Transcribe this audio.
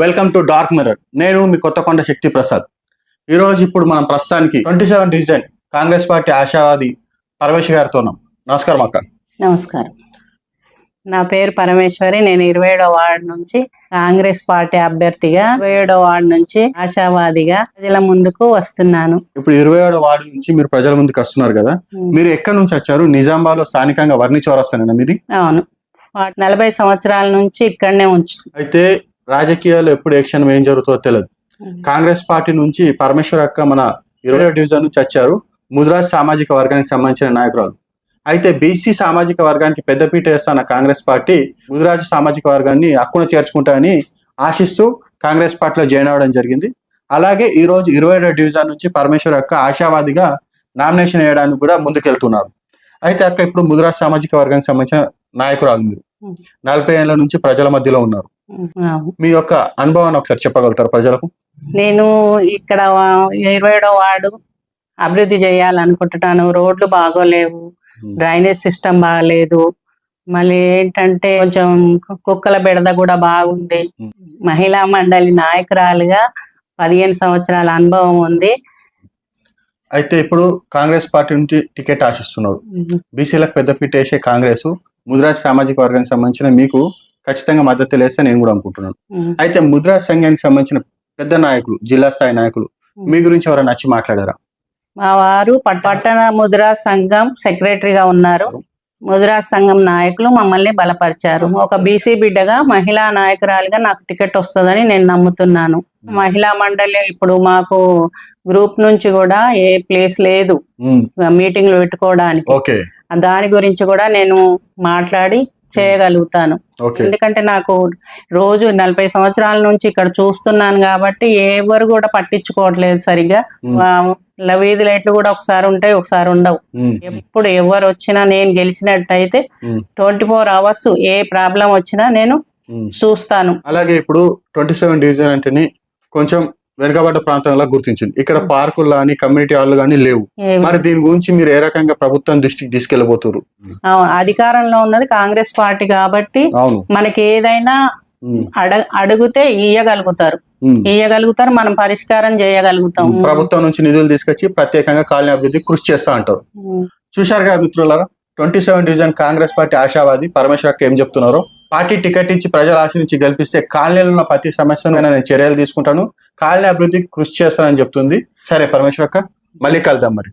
Welcome to dark mirror. నేను మీ కొత్తకొండ శక్తి ప్రసాద్. ఈరోజు ఇప్పుడు మనం ప్రస్తుతానికి 27 డివిజన్ కాంగ్రెస్ పార్టీ ఆశావాది పరమేశ్వరి గారితో ఉన్నాం. నమస్కారం అక్క. నమస్కారం. నా పేరు పరమేశ్వరి. నేను 27వ వార్డు నుంచి కాంగ్రెస్ పార్టీ అభ్యర్థిగా 27వ వార్డు నుంచి ఆశావాదిగా ప్రజల ముందుకు వస్తున్నాను. ఇప్పుడు 27వ వార్డు నుంచి మీరు ప్రజల ముందుకు వస్తున్నారు కదా, మీరు ఎక్కడి నుంచి వచ్చారు? నిజామాబాద్ లో స్థానికంగా వర్ణి చౌరస్తానేనా మీది? అవును, 40 సంవత్సరాల నుంచి ఇక్కడనే ఉంచు. అయితే రాజకీయాలు ఎప్పుడు ఏ క్షణం ఏం జరుగుతుందో తెలియదు. కాంగ్రెస్ పార్టీ నుంచి పరమేశ్వరి అక్క మన 20వ డివిజన్ నుంచి వచ్చారు. ముదిరాజ్ సామాజిక వర్గానికి సంబంధించిన నాయకురాలు. అయితే బీసీ సామాజిక వర్గానికి పెద్దపీట వేస్తున్న కాంగ్రెస్ పార్టీ ముదిరాజ్ సామాజిక వర్గాన్ని హక్కున చేర్చుకుంటామని ఆశిస్తూ కాంగ్రెస్ పార్టీలో జాయిన్ అవ్వడం జరిగింది. అలాగే ఈ రోజు 27వ డివిజన్ నుంచి పరమేశ్వరి అక్క ఆశావాదిగా నామినేషన్ వేయడానికి కూడా ముందుకెళ్తున్నారు. అయితే అక్క, ఇప్పుడు ముదిరాజ్ సామాజిక వర్గానికి సంబంధించిన నాయకురాలు మీరు 40 ఏళ్ల నుంచి ప్రజల మధ్యలో ఉన్నారు. మీ యొక్క అనుభవాన్ని ఒకసారి చెప్పగలుగుతారు ప్రజలకు? నేను ఇక్కడ 27వ వార్డు అభివృద్ధి చేయాలనుకుంటున్నాను. రోడ్లు బాగోలేవు, డ్రైనేజ్ సిస్టమ్ బాగలేదు, మళ్ళీ ఏంటంటే కొంచెం కుక్కల బెడద కూడా బాగుంది. మహిళా మండలి నాయకురాలుగా 15 సంవత్సరాల అనుభవం ఉంది. అయితే ఇప్పుడు కాంగ్రెస్ పార్టీ నుంచి టికెట్ ఆశిస్తున్నారు. బీసీలకు పెద్దపీట వేసే కాంగ్రెస్ ముదిరాజ్ సామాజిక వర్గానికి సంబంధించిన మీకు ఖచ్చితంగా మద్దతు తెలిస్తే నేను కూడా అనుకుంటున్నాను. అయితే ముదిరాజ్ సంఘానికి సంబంధించిన పెద్ద నాయకులు, జిల్లా స్థాయి నాయకులు మీ గురించి ఎవరైనా నచ్చి మాట్లాడారా? మా వారు పట్టణ ముదిరాజ్ సంఘం సెక్రటరీగా ఉన్నారు. ముదిరాజ్ సంఘం నాయకులు మమ్మల్ని బలపరిచారు. ఒక బీసీ బిడ్డగా మహిళా నాయకురాలుగా నాకు టికెట్ వస్తుందని నేను నమ్ముతున్నాను. మహిళా మండలి ఇప్పుడు మాకు గ్రూప్ నుంచి కూడా ఏ ప్లేస్ లేదు మీటింగ్లు పెట్టుకోవడానికి. దాని గురించి కూడా నేను మాట్లాడి చేయగలుగుతాను. ఎందుకంటే నాకు రోజు 40 సంవత్సరాల నుంచి ఇక్కడ చూస్తున్నాను కాబట్టి ఎవరు కూడా పట్టించుకోవట్లేదు సరిగ్గా. వీధి లైట్లు కూడా ఒకసారి ఉంటాయి, ఒకసారి ఉండవు. ఎప్పుడు ఎవరు వచ్చినా నేను గెలిచినట్టయితే 24 అవర్స్ ఏ ప్రాబ్లం వచ్చినా నేను చూస్తాను. అలాగే ఇప్పుడు 27 డివిజన్ అంటే కొంచెం వెనుకబడ్డ ప్రాంతంలో గుర్తించింది. ఇక్కడ పార్కులు కానీ కమ్యూనిటీ హాల్ కానీ లేవు. మరి దీని గురించి మీరు ఏ రకంగా ప్రభుత్వం దృష్టికి తీసుకెళ్లబోతున్నారు? అధికారంలో ఉన్నది కాంగ్రెస్ పార్టీ కాబట్టి మనకి ఏదైనా అడిగితే ఇయ్యగలుగుతారు, మనం పరిష్కారం చేయగలుగుతాం. ప్రభుత్వం నుంచి నిధులు తీసుకొచ్చి ప్రత్యేకంగా కాలనీ అభివృద్ధి కృషి చేస్తా అంటారు. చూశారు కదా మిత్రులారా, 27 డివిజన్ కాంగ్రెస్ పార్టీ ఆశావాది పరమేశ్వరి అక్క ఏం చెప్తున్నారో. పార్టీ టికెట్ ఇచ్చి ప్రజల ఆశ నుంచి గెలిపిస్తే కాలనీలో ఉన్న ప్రతి సమస్యను నేను చర్యలు తీసుకుంటాను, కాలనీ అభివృద్ధికి కృషి చేస్తానని చెప్తుంది. సరే పరమేశ్వరి అక్క, మళ్ళీ కలుద్దాం మరి.